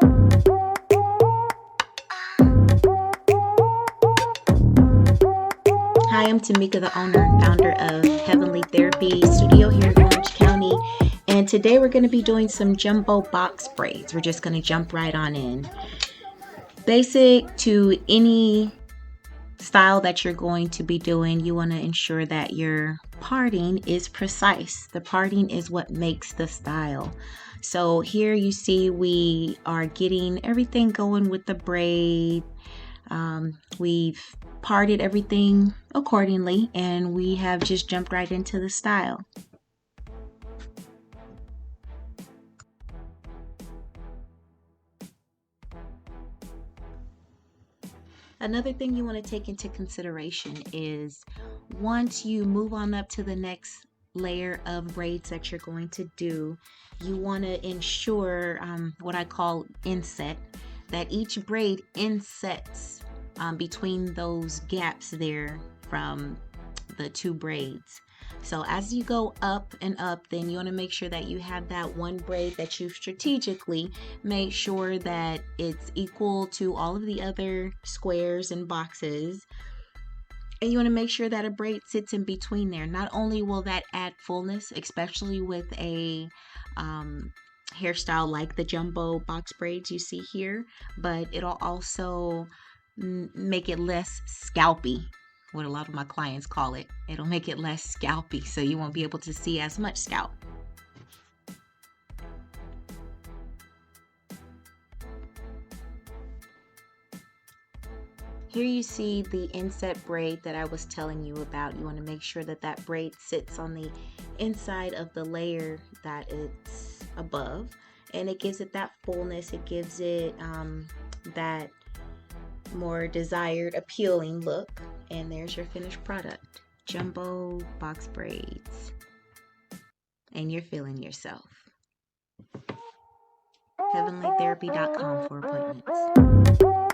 Hi, I'm Tamika, the owner and founder of Heavenly Therapy Studio here in Orange County. And today we're going to be doing some jumbo box braids. We're just going to jump right on in. Basic to any style that you're going to be doing, you want to ensure that your parting is precise. The parting is what makes the style. So here you see we are getting everything going with the braid. We've parted everything accordingly, and we have just jumped right into the style. Another thing you want to take into consideration is once you move on up to the next layer of braids that you're going to do, you want to ensure what I call inset, that each braid insets between those gaps there from the two braids. So as you go up and up, then you want to make sure that you have that one braid that you've strategically made sure that it's equal to all of the other squares and boxes. And you want to make sure that a braid sits in between there. Not only will that add fullness, especially with a hairstyle like the jumbo box braids you see here, but it'll also make it less scalpy, what a lot of my clients call it. It'll make it less scalpy, so you won't be able to see as much scalp. Here you see the inset braid that I was telling you about. You want to make sure that that braid sits on the inside of the layer that it's above, and it gives it that fullness. It gives it that more desired, appealing look. And there's your finished product, jumbo box braids, and you're feeling yourself. HeavenlyTherapy.com for appointments.